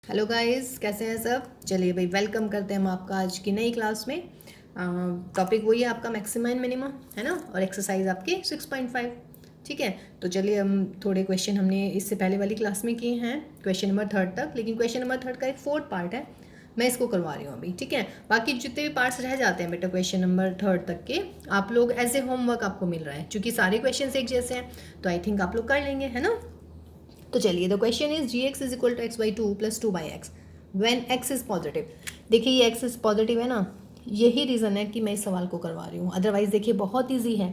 Hello guys, कैसे हैं सब। चलिए भाई, वेलकम करते हैं हम आपका आज की नई क्लास में। टॉपिक वही है आपका मैक्सिमा एंड मिनिमा, है ना। और एक्सरसाइज आपकी 6.5। ठीक है, तो चलिए हम थोड़े क्वेश्चन हमने इससे पहले वाली क्लास में किए हैं, क्वेश्चन नंबर 3 तक। लेकिन क्वेश्चन नंबर 3 का एक 4th पार्ट है, मैं इसको करवा रही हूँ अभी। ठीक है, बाकी जितने भी पार्ट्स रह जाते हैं बेटा क्वेश्चन नंबर 3 तक के, आप लोग एज ए होमवर्क आपको मिल रहा है, क्योंकि सारे क्वेश्चन एक जैसे हैं, तो आई थिंक आप लोग कर लेंगे, है ना। तो चलिए, the question is g x is equal to x by 2 plus 2 by x when x is positive. देखिए ये एक्स इज पॉजिटिव है ना, यही रीज़न है कि मैं इस सवाल को करवा रही हूँ। अदरवाइज देखिए बहुत ईजी है।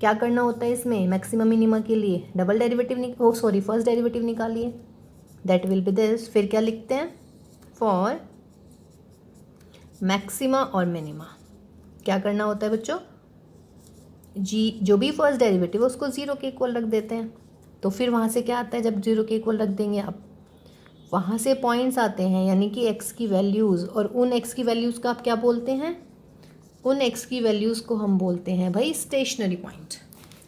क्या करना होता है इसमें, मैक्सिमम मिनिमा के लिए डबल डेरिवेटिव फर्स्ट डेरिवेटिव निकालिए, दैट विल बी दिस। फिर क्या लिखते हैं, फॉर मैक्सिमा और मिनिमा क्या करना होता है बच्चों, जी जो भी फर्स्ट डेरिवेटिव है उसको ज़ीरो के इक्वल रख देते हैं। तो फिर वहाँ से क्या आता है, जब जीरो के इक्वल रख देंगे आप, वहाँ से पॉइंट्स आते हैं, यानी कि एक्स की वैल्यूज़। और उन एक्स की वैल्यूज़ का आप क्या बोलते हैं, उन एक्स की वैल्यूज़ को हम बोलते हैं भाई स्टेशनरी पॉइंट,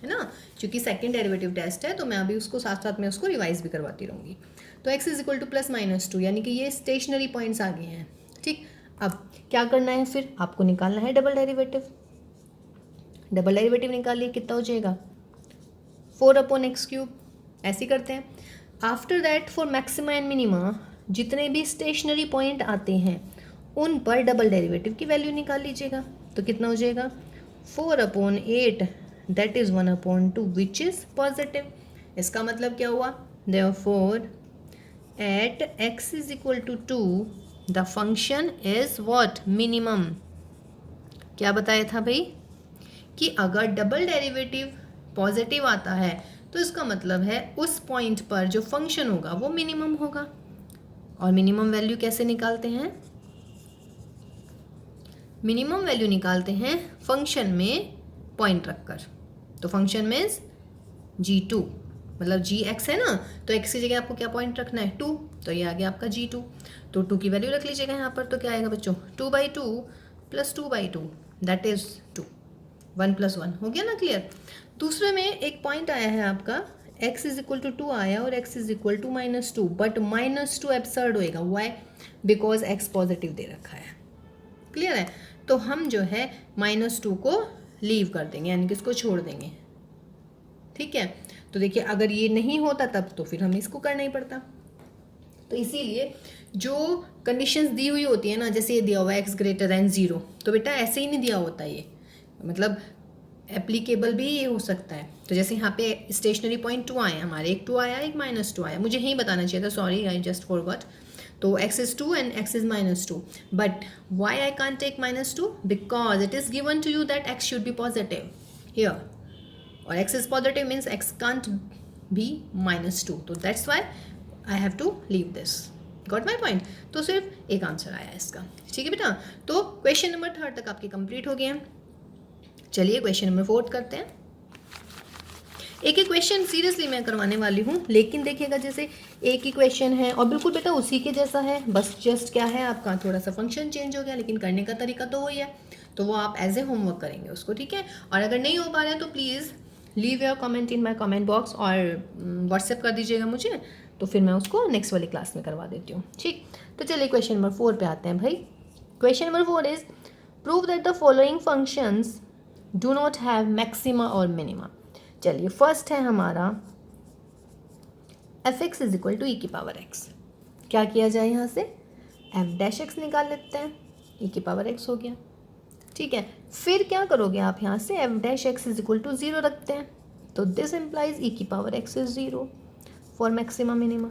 है ना। क्योंकि सेकंड डेरिवेटिव टेस्ट है, तो मैं अभी उसको साथ साथ में उसको रिवाइज भी करवाती रहूँगी। तो x is equal two plus minus 2, यानी कि ये स्टेशनरी पॉइंट्स आ गए हैं। ठीक, अब क्या करना है, फिर आपको निकालना है डबल डेरिवेटिव। डबल डेरिवेटिव निकालिए, कितना हो जाएगा 4/x³। ऐसे करते हैं। After that for maxima and minima जितने भी स्टेशनरी पॉइंट आते हैं उन पर डबल डेरिवेटिव की वैल्यू निकाल लीजिएगा। तो कितना हो जाएगा 4/8, that is 1/2 which is positive. इसका मतलब क्या हुआ, therefore at x is equal to 2 the function is what, minimum. क्या बताया था भाई, कि अगर डबल डेरिवेटिव पॉजिटिव आता है तो इसका मतलब है उस पॉइंट पर जो फंक्शन होगा वो मिनिमम होगा। और मिनिमम वैल्यू कैसे निकालते हैं, मिनिमम वैल्यू निकालते हैं फंक्शन में पॉइंट रखकर। तो फंक्शन में g2, मतलब जी एक्स है ना, तो एक्स की जगह आपको क्या पॉइंट रखना है 2, तो ये आ गया आपका g2। तो 2 की वैल्यू रख लीजिएगा यहाँ पर। तो क्या आएगा बच्चों, 2/2 प्लस 2/2, दैट इज 2। 1 + 1 हो गया ना क्लियर। दूसरे में एक पॉइंट आया है आपका, x इज इक्वल टू 2 आया और x is equal to -2, but -2 absurd होएगा। वाई, बिकॉज x पॉजिटिव दे रखा है। क्लियर है, तो हम जो है -2 को लीव कर देंगे, यानी कि इसको छोड़ देंगे। ठीक है, तो देखिए अगर ये नहीं होता तब तो फिर हमें इसको करना ही पड़ता। तो इसीलिए जो कंडीशंस दी हुई होती है ना, जैसे ये दिया हुआ है x ग्रेटर दैन 0, तो बेटा ऐसे ही नहीं दिया होता ये, मतलब एप्लीकेबल भी ये हो सकता है। तो जैसे यहाँ पे स्टेशनरी पॉइंट 2 आए हमारे, एक 2 आया एक -2 आया, मुझे यही बताना चाहिए था, सॉरी आई जस्ट फॉरगॉट। तो x is 2 and x is -2, but why I can't take -2, because it is given to you that x should be positive here, और x is positive means x can't be -2, तो that's why I have to leave this. Got my point? तो सिर्फ एक answer आया इसका। ठीक है बेटा, तो क्वेश्चन नंबर 3 तक आपके कंप्लीट हो गए हैं। चलिए क्वेश्चन नंबर 4 करते हैं। एक ही क्वेश्चन सीरियसली मैं करवाने वाली हूँ, लेकिन देखिएगा जैसे एक ही क्वेश्चन है और बिल्कुल बेटा उसी के जैसा है, बस जस्ट क्या है आपका थोड़ा सा फंक्शन चेंज हो गया, लेकिन करने का तरीका तो वही है। तो वो आप एज ए होमवर्क करेंगे उसको, ठीक है। और अगर नहीं हो पा रहा है तो please leave your comment in my comment box और व्हाट्सएप कर दीजिएगा मुझे, तो फिर मैं उसको नेक्स्ट वाली क्लास में करवा देती हूँ। ठीक, तो चलिए क्वेश्चन नंबर 4 पे आते हैं भाई। Question number 4 is prove that the following functions do not have maxima और मिनिमा। चलिए फर्स्ट है हमारा f(x) इज इक्वल टू ई की पावर x। क्या किया जाए, यहाँ से f'(x) निकाल लेते हैं, ई की पावर x हो गया। ठीक है, फिर क्या करोगे आप, यहाँ से f'(x) इज इक्वल टू 0 रखते हैं, तो दिस इम्प्लाइज ई की power x is 0 for maxima minima.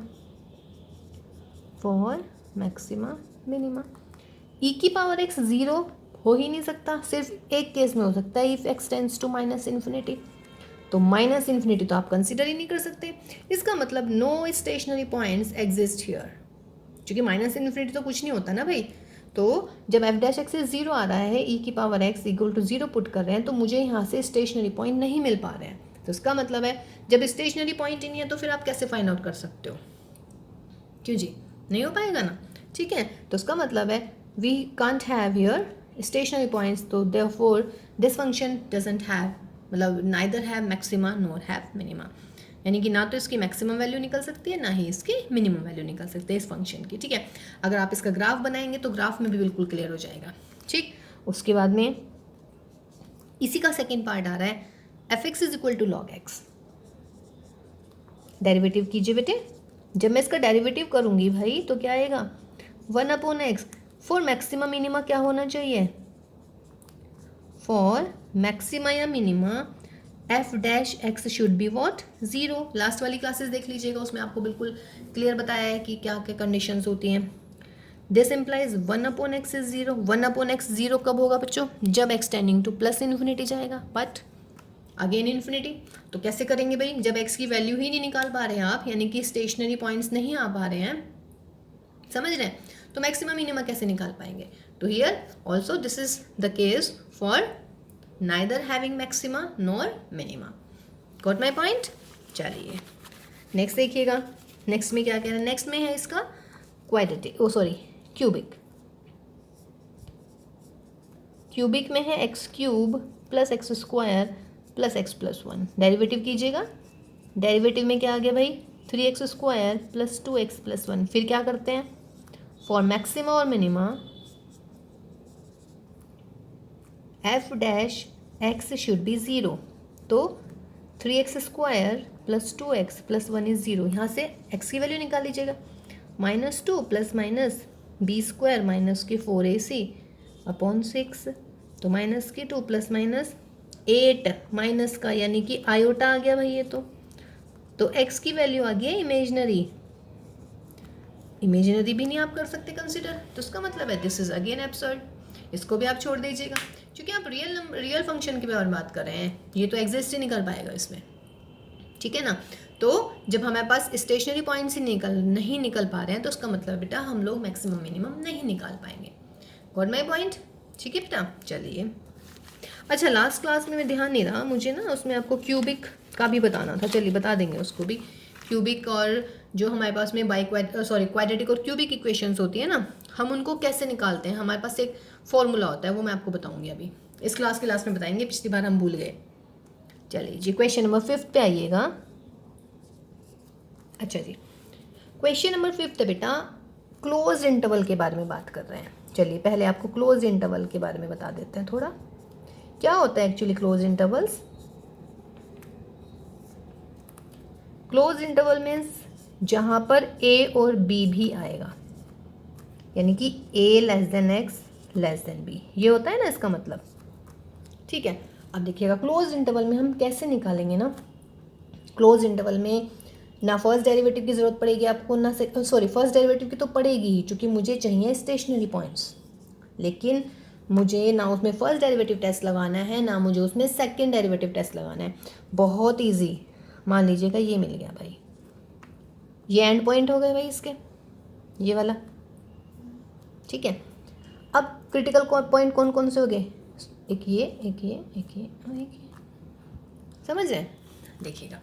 For maxima minima E की पावर x 0 हो ही नहीं सकता, सिर्फ एक केस में हो सकता है, इफ x टेंड्स टू -∞। तो -∞ तो आप कंसिडर ही नहीं कर सकते। इसका मतलब no stationary points exist here, क्योंकि -∞ तो कुछ नहीं होता ना भाई। तो जब f'(x) से 0 आ रहा है, ई की power x equal to 0 put कर रहे हैं, तो मुझे यहाँ से स्टेशनरी पॉइंट नहीं मिल पा रहे हैं। तो इसका मतलब है जब स्टेशनरी पॉइंट ही नहीं है तो फिर आप कैसे फाइंड आउट कर सकते हो, क्यों जी, नहीं हो पाएगा ना। ठीक है, तो इसका मतलब है we can't have here stationary points, तो therefore this function doesn't have, मतलब neither have maxima nor have minima. यानी कि ना तो इसकी मैक्सिमम वैल्यू निकल सकती है ना ही इसकी मिनिमम वैल्यू निकल सकती है इस फंक्शन की, ठीक है। अगर आप इसका ग्राफ बनाएंगे तो ग्राफ में भी बिल्कुल क्लियर हो जाएगा, ठीक। उसके बाद में इसी का सेकेंड पार्ट आ रहा है f x is equal to log x. Derivative कीजिए बेटे, जब मैं इसका डेरिवेटिव करूंगी भाई तो क्या आएगा 1/x। फॉर मैक्सिमा मिनिमा क्या होना चाहिए, फॉर मैक्सिमा या minima F dash x should be what 0। Last वाली क्लासेस देख लीजिएगा, उसमें आपको बिल्कुल क्लियर बताया है कि क्या क्या कंडीशंस होती हैं। This implies 1/x is 0। 1/x 0 कब होगा बच्चों, जब x tending two plus infinity जाएगा, बट अगेन इन्फिनिटी। तो कैसे करेंगे भाई, जब x की वैल्यू ही नहीं निकाल पा रहे हैं आप, यानी कि स्टेशनरी पॉइंट्स नहीं आ पा रहे हैं, समझ रहे हैं, तो मैक्सिमम मिनिमा कैसे निकाल पाएंगे। तो here also this is the case for neither having maxima nor minima. Got my point. चलिए नेक्स्ट देखिएगा, नेक्स्ट में क्या कह रहे हैं, नेक्स्ट में है इसका क्वाड्रेटिक, ओ सॉरी क्यूबिक। क्यूबिक में है x cube plus x square plus x plus 1। Derivative कीजिएगा, डेरिवेटिव में क्या आ गया भाई 3x square plus 2x plus 1। फिर क्या करते हैं, फॉर मैक्सिमा और minima F dash x should be 0। तो 3x square plus 2x plus 1 is 0। यहाँ से x की वैल्यू निकाल लीजिएगा, -2 plus minus b square minus के 4ac अपॉन 6। तो माइनस के 2 प्लस माइनस 8 माइनस का यानी कि आयोटा आ गया भाई ये तो x की वैल्यू आ गई इमेजनरी। इमेजिनरी भी नहीं आप कर सकते कंसिडर, तो उसका मतलब है दिस इज अगेन एब्सर्ड। इसको भी आप छोड़ दीजिएगा, क्योंकि आप रियल फंक्शन के बारे में बात कर रहे हैं, ये तो एग्जिस्ट ही नहीं कर पाएगा इसमें, ठीक है ना। तो जब हमारे पास स्टेशनरी पॉइंट से नहीं निकल पा रहे हैं, तो उसका मतलब बेटा हम लोग मैक्सिमम मिनिमम नहीं निकाल पाएंगे। गॉट माई पॉइंट, ठीक है बेटा। चलिए अच्छा, लास्ट क्लास में मैं ध्यान नहीं रहा, मुझे ना उसमें आपको क्यूबिक का भी बताना था, चलिए बता देंगे उसको भी। क्यूबिक और जो हमारे पास में क्वाड्रेटिक और क्यूबिक इक्वेशंस होती है ना, हम उनको कैसे निकालते हैं, हमारे पास एक फॉर्मूला होता है, वो मैं आपको बताऊंगी अभी इस क्लास के लास्ट में बताएंगे, पिछली बार हम भूल गए। चलिए जी क्वेश्चन नंबर 5 पे आइएगा। अच्छा जी, क्वेश्चन नंबर 5 बेटा क्लोज इंटरवल के बारे में बात कर रहे हैं। चलिए पहले आपको क्लोज इंटरवल के बारे में बता देते हैं थोड़ा, क्या होता है actually close intervals. Close interval means जहां पर a और b भी आएगा, यानी कि a less than x less than b, ये होता है ना इसका मतलब, ठीक है। अब देखिएगा क्लोज इंटरवल में हम कैसे निकालेंगे ना, क्लोज इंटरवल में ना फर्स्ट डेरिवेटिव की ज़रूरत पड़ेगी आपको, ना फर्स्ट डेरिवेटिव की तो पड़ेगी ही, क्योंकि मुझे चाहिए स्टेशनरी पॉइंट्स, लेकिन मुझे ना उसमें फर्स्ट डेरिवेटिव टेस्ट लगाना है, ना मुझे उसमें सेकंड डेरिवेटिव टेस्ट लगाना है। बहुत इजी, मान लीजिएगा ये मिल गया भाई, ये एंड पॉइंट हो गए भाई इसके, ये वाला, ठीक है। अब क्रिटिकल पॉइंट कौन कौन से हो गए, एक ये एक ये एक ये और एक ये, समझ रहे हैं। देखिएगा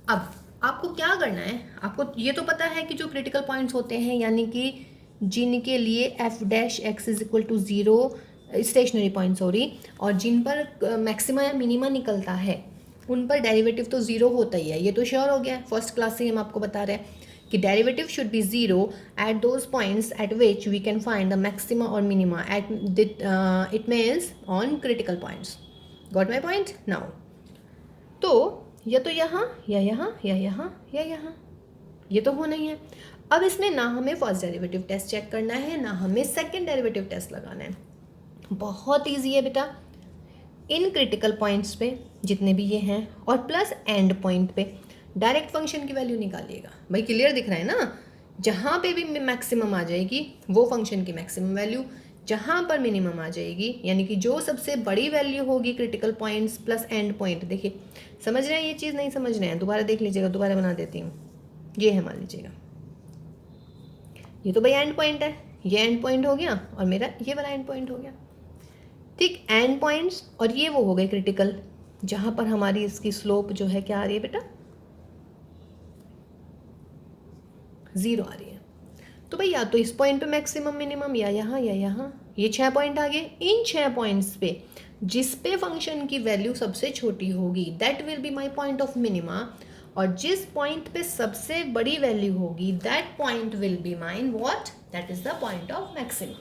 अब आपको क्या करना है, आपको ये तो पता है कि जो क्रिटिकल पॉइंट्स होते हैं, यानी कि जिनके लिए f dash x is equal to 0 stationary point sorry, और जिन पर मैक्सिमा या मिनिमा निकलता है उन पर डेरिवेटिव तो 0 होता ही है, ये तो श्योर हो गया है, फर्स्ट क्लास से हम आपको बता रहे हैं कि derivative should be 0 at those points at which we can find the maxima और minima at it means on critical points. Got my point now. तो या तो यहाँ या यहाँ या यहाँ या यहाँ, ये तो होना ही है। अब इसमें ना हमें फर्स्ट डेरिवेटिव टेस्ट चेक करना है, ना हमें सेकंड डेरिवेटिव टेस्ट लगाना है, बहुत इजी है बेटा। इन क्रिटिकल पॉइंट्स पे जितने भी ये हैं और प्लस एंड पॉइंट पे डायरेक्ट फंक्शन की वैल्यू निकालिएगा। भाई क्लियर दिख रहा है ना, जहाँ पे भी मैक्सिमम आ जाएगी वो फंक्शन की मैक्सिमम वैल्यू, जहाँ पर मिनिमम आ जाएगी यानी कि जो सबसे बड़ी वैल्यू होगी critical points plus end point. देखिए समझ रहे हैं ये चीज़, नहीं समझ रहे हैं दोबारा देख लीजिएगा, दोबारा बना देती हूँ। ये है, मान लीजिएगा ये तो भाई एंड पॉइंट है, ये एंड पॉइंट हो गया और मेरा ये वाला एंड पॉइंट हो गया, ठीक। एंड पॉइंट्स और ये वो हो गए क्रिटिकल, जहाँ पर हमारी इसकी स्लोप जो है क्या आ रही है बेटा 0 आ रही है। तो भाई या तो इस पॉइंट पे मैक्सिमम मिनिमम या यहाँ या यहाँ, ये 6 पॉइंट आ गए। इन 6 पॉइंट्स पे जिस पे फंक्शन की वैल्यू सबसे छोटी होगी that will be my point of minima, और जिस पॉइंट पे सबसे बड़ी वैल्यू होगी that point will be mine what, that is the point of maximum.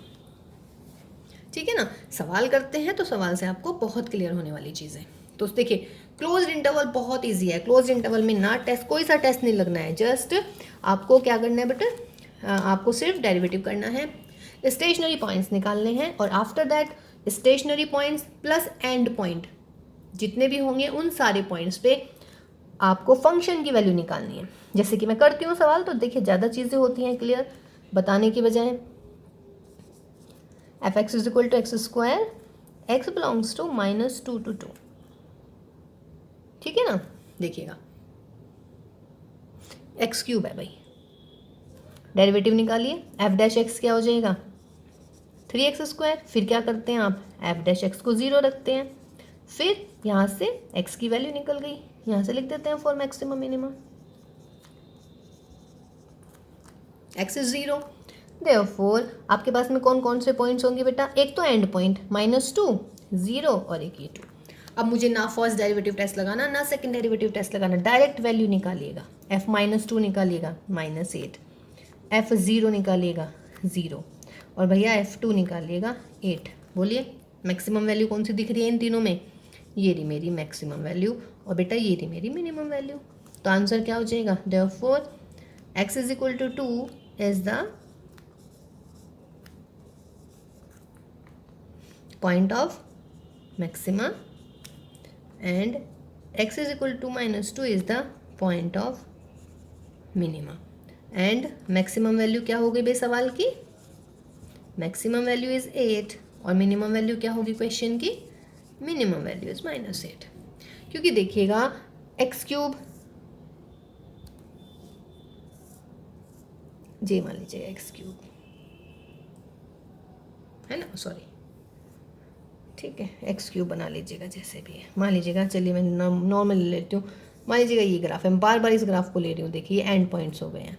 ठीक है ना, सवाल करते हैं तो सवाल से आपको बहुत क्लियर होने वाली चीज़ है। तो देखिए क्लोज्ड इंटरवल बहुत इजी है, क्लोज्ड इंटरवल में ना टेस्ट, कोई सा टेस्ट नहीं लगना है, जस्ट आपको क्या करना है बेटा, आपको सिर्फ डेरिवेटिव करना है, स्टेशनरी पॉइंट्स निकालने हैं, और after that stationary points plus end point जितने भी होंगे उन सारे पॉइंट्स पे आपको फंक्शन की वैल्यू निकालनी है। जैसे कि मैं करती हूँ सवाल, तो देखिए ज़्यादा चीज़ें होती हैं क्लियर बताने की बजाय। F x is equal to x square, x belongs to -2 to 2, ठीक है ना। देखिएगा एक्स क्यूब है भाई, डेरिवेटिव निकालिए, एफ डैश एक्स क्या हो जाएगा 3x स्क्वायर, फिर क्या करते हैं आप एफ डैश एक्स को 0 रखते हैं, फिर यहाँ से x की वैल्यू निकल गई, यहाँ से लिख देते हैं for maximum minimum, x is 0। Therefore आपके पास में कौन कौन से पॉइंट्स होंगे बेटा, एक तो एंड पॉइंट -2 0 और एक ये 2। अब मुझे ना फर्स्ट डेरिवेटिव टेस्ट लगाना ना सेकंड डेरिवेटिव टेस्ट लगाना, डायरेक्ट वैल्यू निकालिएगा, f -2 निकालिएगा -8, f 0 निकालिएगा 0, और भैया f2 निकालिएगा 8। बोलिए मैक्सिमम वैल्यू कौन सी दिख रही है इन तीनों में, ये रही मेरी मैक्सिमम वैल्यू, और बेटा ये रही मेरी मिनिमम वैल्यू। तो आंसर क्या हो जाएगा, therefore x is equal to 2 is the point of maxima and x is equal to -2 is the point of minima, and maximum value क्या हो गई भाई सवाल की, maximum value is 8, और minimum value क्या होगी क्वेश्चन की, minimum value is -8। क्योंकि देखिएगा x क्यूब, जे मान लीजिएगा x क्यूब है ना, सॉरी ठीक है, एक्स क्यूब बना लीजिएगा जैसे भी है, मान लीजिएगा, चलिए मैं नॉर्मल ले लेती हूँ, मान लीजिएगा ये ग्राफ है, मैं बार बार इस ग्राफ को ले रही हूँ, देखिए ये एंड पॉइंट्स हो गए हैं,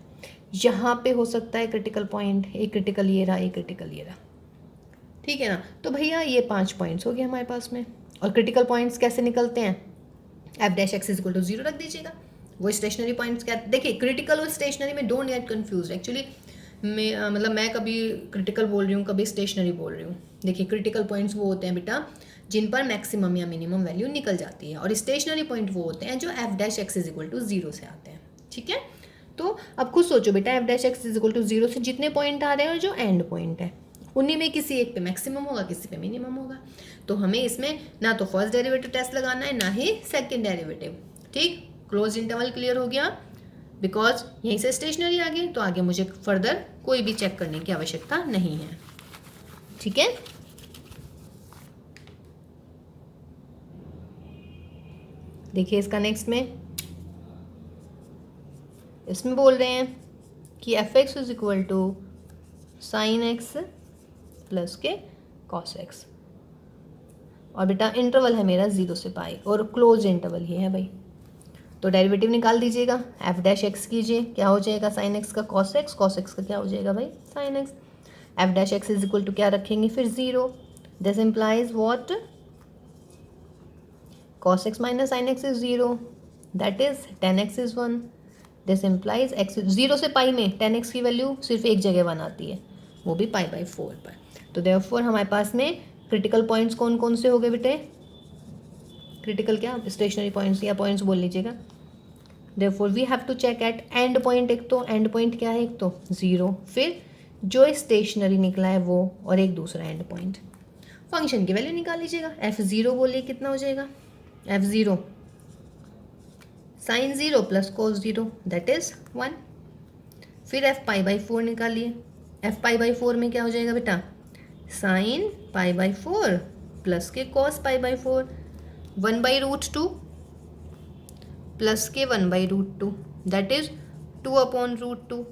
यहाँ पे हो सकता है क्रिटिकल पॉइंट, एक क्रिटिकल ये रहा, एक क्रिटिकल ये रहा, ठीक है ना। तो भैया ये 5 पॉइंट्स हो गए हमारे पास में, और क्रिटिकल पॉइंट्स कैसे निकलते हैं, f dash x is equal to 0 रख दीजिएगा, वो स्टेशनरी पॉइंट्स क्या, देखिए क्रिटिकल और स्टेशनरी में डोंट गेट कन्फ्यूज, एक्चुअली मैं कभी क्रिटिकल बोल रही हूँ कभी स्टेशनरी बोल रही हूँ। देखिए क्रिटिकल पॉइंट्स वो होते हैं बेटा जिन पर मैक्सिमम या मिनिमम वैल्यू निकल जाती है, और स्टेशनरी पॉइंट वो होते हैं जो f dash x is equal to 0 से आते हैं, ठीक है। तो अब खुद सोचो बेटा, f dash x is equal to 0 से जितने पॉइंट आ रहे हैं और जो एंड पॉइंट है उन्हीं में किसी एक पे मैक्सिमम होगा, किसी पे मिनिमम होगा, तो हमें इसमें ना तो फर्स्ट डेरिवेटिव टेस्ट लगाना है ना ही सेकेंड डेरिवेटिव, ठीक। क्लोज इंटरवल क्लियर हो गया, बिकॉज यहीं से स्टेशनरी आ गई, तो आगे मुझे फर्दर कोई भी चेक करने की आवश्यकता नहीं है, ठीक है। देखिए इसका नेक्स्ट में, इसमें बोल रहे हैं कि f x is equal to sine x plus के कॉस एक्स, और बेटा इंटरवल है मेरा 0 से पाई, और क्लोज इंटरवल ये है भाई, तो डेरिवेटिव निकाल दीजिएगा, एफ डैश एक्स कीजिए, क्या हो जाएगा साइन एक्स का कॉस एक्स, कॉस एक्स का क्या हो जाएगा भाई sine x, f dash x is equal to क्या रखेंगे फिर 0, this implies what, cos x minus sin x is 0, that is tan x is 1, this implies x 0 से पाई में tan x की वैल्यू सिर्फ एक जगह 1 आती है, वो भी π/4 पर। तो देयरफॉर हमारे पास में क्रिटिकल पॉइंट्स कौन कौन से हो गए बेटे, क्रिटिकल क्या स्टेशनरी पॉइंट्स या पॉइंट्स बोल लीजिएगा, therefore we have to check at end point, एक तो एंड पॉइंट क्या है, एक तो 0, फिर जो स्टेशनरी निकला है वो, और एक दूसरा एंड पॉइंट। फंक्शन की वैल्यू निकाल लीजिएगा, f0 बोलिए कितना हो जाएगा, f0 sine 0 plus cos 0 that is 1, फिर f π/4 निकालिए, f π/4 में क्या हो जाएगा बेटा साइन π/4 प्लस के कॉस π/4, 1/√2 प्लस के 1/√2 दैट इज 2/√2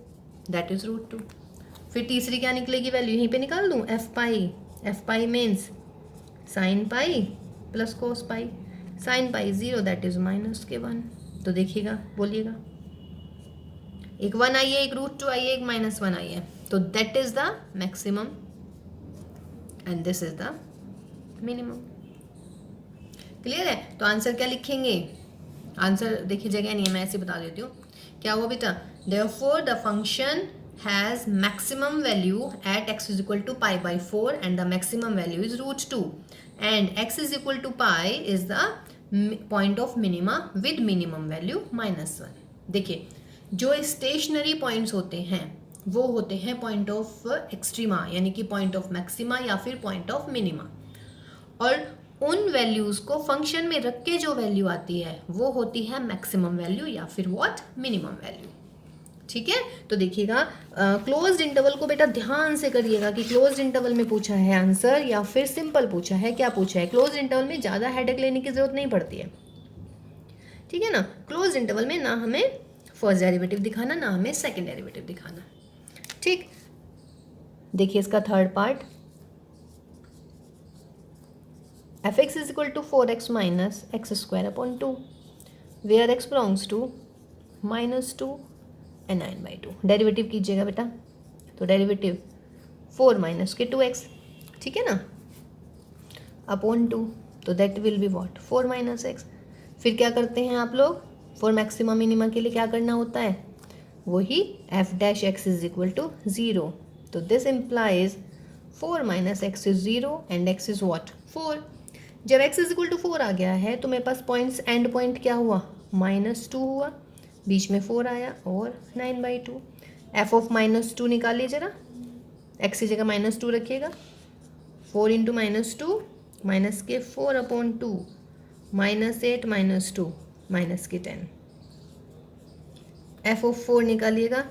दैट इज √2। फिर तीसरी क्या निकलेगी वैल्यू, यहीं पे निकाल दूँ, f pi means sine pi plus cos pi, sine pi 0 that is -1। तो देखिएगा बोलिएगा, एक 1 आई है, एक √2 आई है, एक -1 आई है, तो that is the maximum and this is the minimum. Clear है, तो आंसर क्या लिखेंगे, आंसर देखिए जगह नहीं है, मैं ऐसे बता देती हूँ। क्या हुआ बेटा, therefore the function has maximum value at x is equal to pi by 4 and the maximum value is √2 and x is equal to pi is the point of minima with minimum value -1। देखिए जो stationery points होते हैं वो होते हैं point of extrema, यानी कि point of maxima या फिर पॉइंट ऑफ मिनिमा, और उन वैल्यूज़ को फंक्शन में रख के जो वैल्यू आती है वो होती है मैक्सिमम वैल्यू या फिर व्हाट, मिनिमम वैल्यू। ठीक है, तो देखिएगा क्लोज्ड इंटरवल को बेटा ध्यान से करिएगा कि क्लोज्ड इंटरवल में पूछा है आंसर या फिर सिंपल पूछा है, क्या पूछा है। क्लोज्ड इंटरवल में ज़्यादा हेडेक लेने की जरूरत नहीं पड़ती है, ठीक है ना। क्लोज्ड इंटरवल में ना हमें फर्स्ट डेरिवेटिव दिखाना ना हमें सेकेंड डेरिवेटिव दिखाना। ठीक, देखिए इसका third part, fx is equal to 4x minus x square upon 2 where x belongs to -2 and 9/2। Derivative कीजिएगा बेटा, तो डेरिवेटिव 4 माइनस के 2x, ठीक है ना, अपॉन 2, तो that will be what, 4 minus x। फिर क्या करते हैं आप लोग, फॉर मैक्सिमा मिनिमा के लिए क्या करना होता है, वही f dash x is equal to 0, तो this implies 4 minus x is 0 and x is what, 4। जब x इज इक्वल टू 4 आ गया है तो मेरे पास पॉइंट्स, एंड पॉइंट क्या हुआ, -2 हुआ, बीच में 4 आया और 9/2। f ऑफ -2 निकालिए जरा, x की जगह -2 रखिएगा, 4 इंटू -2 माइनस के 4 अपॉन 2 -8 -2 माइनस के 10। f ऑफ 4 निकालिएगा,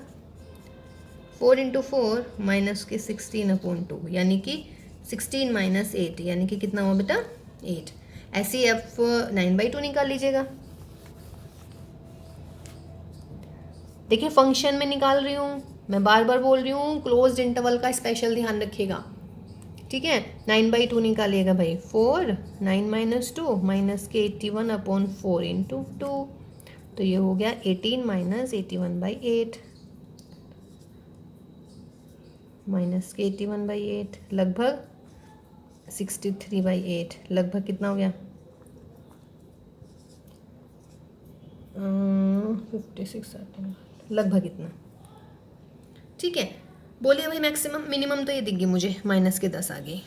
4 इंटू 4 माइनस के 16 अपॉन 2, यानी कि 16 माइनस 8, यानी कि कितना हुआ बेटा, 8। ऐसे ही f 9/2 निकाल लीजिएगा। देखिए फंक्शन में निकाल रही हूँ, मैं बार बार बोल रही हूँ, क्लोज्ड इंटरवल का स्पेशल ध्यान रखिएगा, ठीक है। 9/2 निकालिएगा भाई, 4 9 माइनस 2 माइनस के 81 अपॉन 4 इंटू 2, तो ये हो गया 18 माइनस 81/8 माइनस के 81/8 लगभग 63/8, लगभग कितना हो गया, 56 लगभग इतना, ठीक है। बोलिए भाई मैक्सिमम, मिनिमम तो ये दिख गई मुझे, माइनस के 10 आ गई,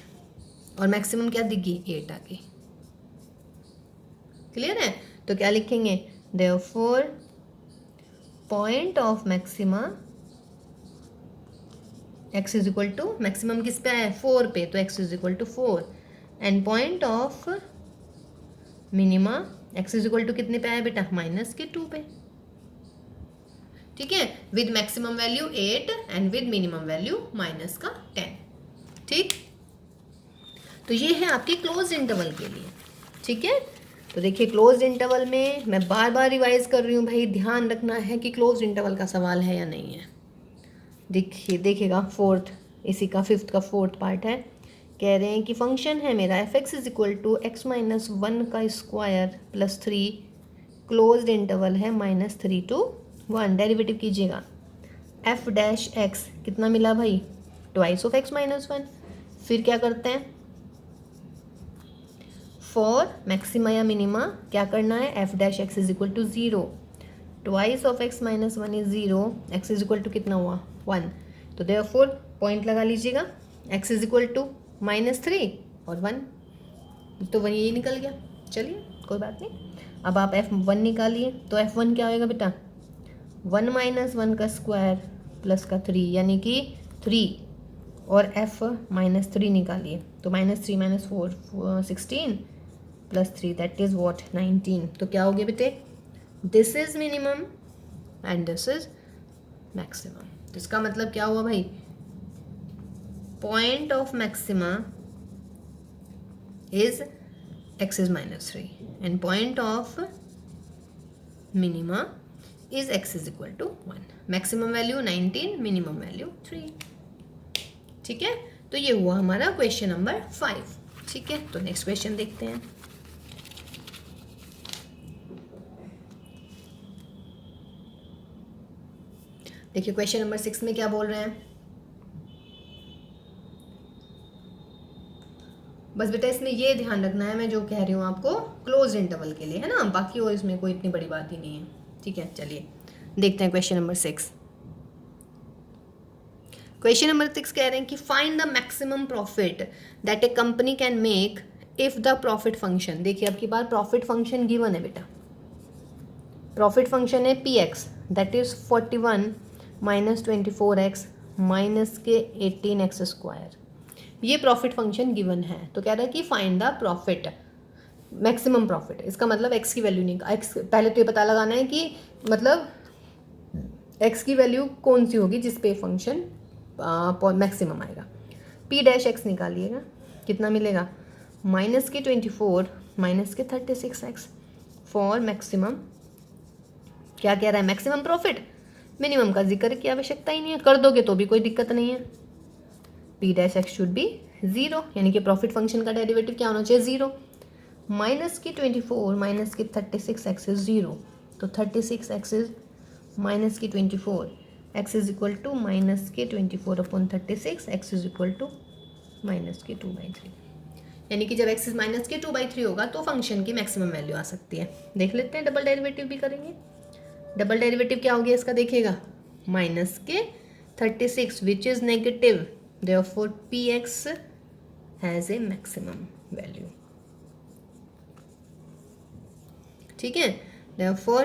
और मैक्सिमम क्या दिख गई, 8 आ गई। क्लियर है, तो क्या लिखेंगे, therefore point of maxima x is equal to, maximum किस पे है, 4 पे, तो x is equal to 4, and point of minima x is equal to कितने पे आया बेटा, -2 पे, ठीक है, with maximum value 8 and with minimum value -10। ठीक, तो ये है आपके क्लोज इंटरवल के लिए, ठीक है। तो देखिए क्लोज इंटरवल में मैं बार बार रिवाइज कर रही हूँ भाई, ध्यान रखना है कि क्लोज इंटरवल का सवाल है या नहीं है। देखिएगा फोर्थ, इसी का फिफ्थ का फोर्थ पार्ट है, कह रहे हैं कि फंक्शन है मेरा f(x is equal to x minus 1 का स्क्वायर प्लस 3, क्लोज्ड इंटरवल है -3 to 1। डेरिवेटिव कीजिएगा, f डैश x कितना मिला भाई, ट्वाइस ऑफ x माइनस 1। फिर क्या करते हैं, फॉर मैक्सिमा या मिनिमा क्या करना है, f dash x is equal to 0, twice of x minus 1 is 0, x is equal to कितना हुआ, 1। तो देयरफॉर पॉइंट लगा लीजिएगा, x इज इक्वल टू -3 और 1, तो वही यही निकल गया। चलिए कोई बात नहीं, अब आप f1 निकालिए, तो f1 क्या होएगा बेटा, 1 माइनस 1 का स्क्वायर प्लस का 3, यानी कि 3, और f -3 निकालिए, तो -3 minus 4 16 plus 3 that is what 19। तो क्या हो गया बेटे, this is minimum and this is maximum. तो इसका मतलब क्या हुआ भाई, point of maxima is x is -3 and point of minima is x is equal to 1। Maximum value 19, minimum value 3, ठीक है। तो ये हुआ हमारा क्वेश्चन नंबर 5, ठीक है। तो नेक्स्ट क्वेश्चन देखते हैं। देखिए क्वेश्चन नंबर 6 में क्या बोल रहे हैं, बस बेटा इसमें ये ध्यान रखना है, मैं जो कह रही हूँ आपको क्लोज इंटरवल के लिए है ना, बाकी और इसमें कोई इतनी बड़ी बात ही नहीं है। ठीक है, चलिए देखते हैं क्वेश्चन नंबर 6। क्वेश्चन नंबर 6 कह रहे हैं कि find the maximum profit that A company can make if the profit function. देखिए अब की बार प्रॉफिट फंक्शन गिवन है बेटा, प्रॉफिट फंक्शन है P x that is 41 minus 24x minus के 18x²। ये प्रॉफिट फंक्शन गिवन है, तो कह रहा है कि find the profit maximum profit. इसका मतलब एक्स की वैल्यू नहीं, एक्स पहले तो ये पता लगाना है कि मतलब एक्स की वैल्यू कौन सी होगी जिस पे फंक्शन मैक्सिमम आएगा। पी डैश एक्स निकालिएगा, कितना मिलेगा माइनस के 24 माइनस के 36x फॉर मैक्सिमम। क्या कह रहा है मैक्सिमम प्रॉफिट, मिनिमम का जिक्र की आवश्यकता ही नहीं है, कर दोगे तो भी कोई दिक्कत नहीं है। P dash x should be 0, यानी कि प्रॉफिट फंक्शन का डेरिवेटिव क्या होना चाहिए 0। माइनस की 24 माइनस की 36x इज 0, तो 36x इज माइनस की 24, x is equal to minus के 24 upon 36, x is equal to minus के 2/3। यानी कि जब x इज माइनस के 2/3 होगा तो फंक्शन की मैक्सिमम वैल्यू आ सकती है। देख लेते हैं, डबल डेरिवेटिव भी करेंगे। डबल डेरिवेटिव क्या हो गया इसका, देखिएगा माइनस के 36 which is negative, therefore px has a maximum value. ठीक है, therefore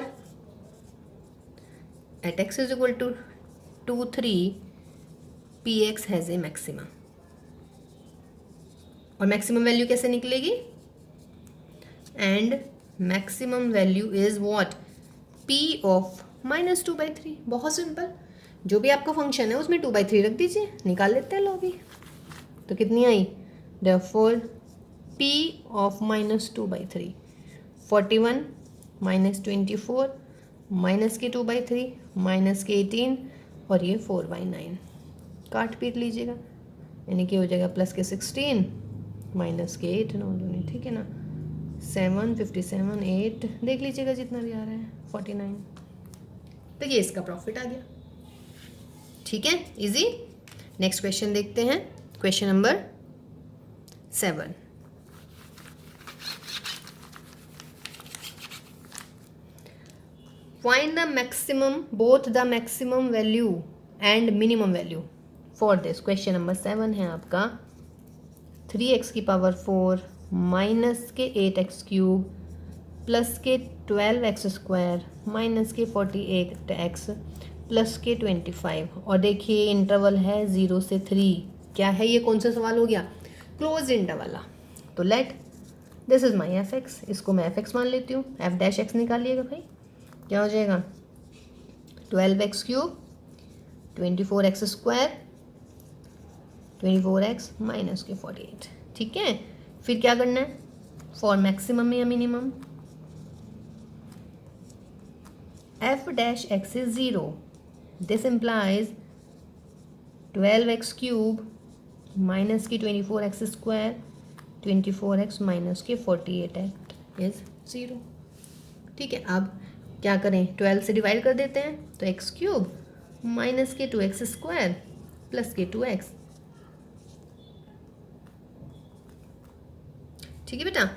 at x is equal to 2 3 px has a maximum. और मैक्सिमम वैल्यू कैसे निकलेगी, and maximum value is what, p of minus 2/3। बहुत सिंपल, जो भी आपका फंक्शन है उसमें 2/3 रख दीजिए, निकाल लेते हैं लो भी। तो कितनी आई, therefore p of minus 2/3 41 minus 24 minus के 2/3 माइनस के 18 और ये 4/9 काट पीट लीजिएगा, यानी कि हो जाएगा प्लस के 16 माइनस के 8 9 दूनी, ठीक है ना, 7 57 8 देख लीजिएगा जितना भी आ रहा है 49। तो ये इसका प्रॉफिट आ गया। ठीक है, इजी। नेक्स्ट क्वेश्चन देखते हैं, question number 7। Find the maximum, both the maximum value and minimum value for this. Question number 7 है आपका 3x की पावर 4 माइनस के 8x³ प्लस के 12x² माइनस के 48x प्लस के 25। और देखिए इंटरवल है 0 से 3। क्या है ये, कौन सा सवाल हो गया, क्लोज इंटरवल। तो let this is my f(x), इसको मैं f(x) मान लेती हूँ। f डैश x निकालिएगा भाई, क्या हो जाएगा 12x³ 24x², 24x माइनस के 48। ठीक है, फिर क्या करना है, फॉर मैक्सिमम या minimum f dash x is 0, this implies 12x³ minus की 24x², 24x माइनस के 48x इज 0। ठीक है, अब क्या करें, 12 से डिवाइड कर देते हैं, तो x³ माइनस के 2x² प्लस के 2x। ठीक है बेटा,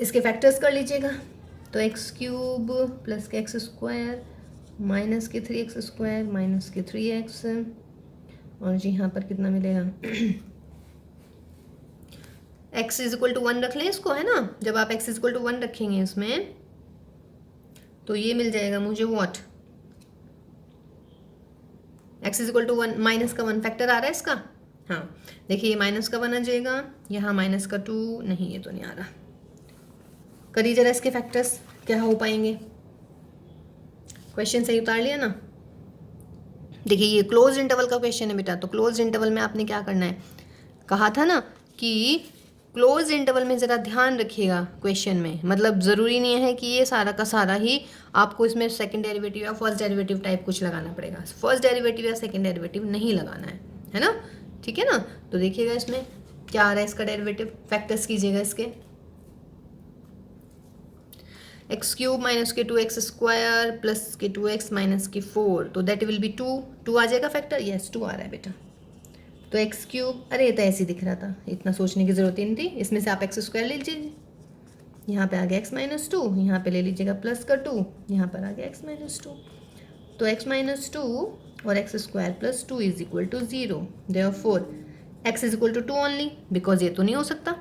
इसके फैक्टर्स कर लीजिएगा, तो x³ प्लस के x² माइनस के 3x² माइनस के 3x, और जी यहाँ पर कितना मिलेगा x इज इक्वल टू 1 रख लें इसको, है ना। जब आप x इज इक्वल टू 1 रखेंगे इसमें तो ये मिल जाएगा मुझे what, x is equal to 1, minus का 1 फैक्टर आ रहा है इसका। हाँ देखिए, ये माइनस का 1 आ जाएगा, यहाँ माइनस का 2, नहीं ये तो नहीं आ रहा। करिए जरा इसके फैक्टर्स, क्या हो पाएंगे। क्वेश्चन सही उतार लिया ना। देखिए ये क्लोज इंटरवल का क्वेश्चन है बेटा, तो क्लोज इंटरवल में आपने क्या करना है, कहा था ना कि क्लोज इंटरवल में ज़रा ध्यान रखिएगा क्वेश्चन में, मतलब ज़रूरी नहीं है कि ये सारा का सारा ही आपको इसमें सेकंड डेरिवेटिव या फर्स्ट डेरिवेटिव टाइप कुछ लगाना पड़ेगा। फर्स्ट डेरिवेटिव या सेकंड डेरिवेटिव नहीं लगाना है ना। ठीक है ना, तो देखिएगा इसमें क्या आ रहा है इसका डेरिवेटिव, फैक्टर्स कीजिएगा इसके, x³ माइनस के 2x² प्लस के 2x माइनस के 4, तो दैट विल बी 2 आ जाएगा फैक्टर, यस 2 आ रहा है बेटा। तो एक्स क्यूब, अरे ये तो ऐसे ही दिख रहा था, इतना सोचने की ज़रूरत ही नहीं थी। इसमें से आप एक्स स्क्वायर ले लीजिए, यहाँ पे आ गया एक्स माइनस टू, यहाँ पर ले लीजिएगा प्लस का टू, यहाँ पर आ गया एक्स माइनस टू। तो एक्स माइनस टू और x square plus two is equal to zero. Therefore x is equal to two only, because ये तो नहीं हो सकता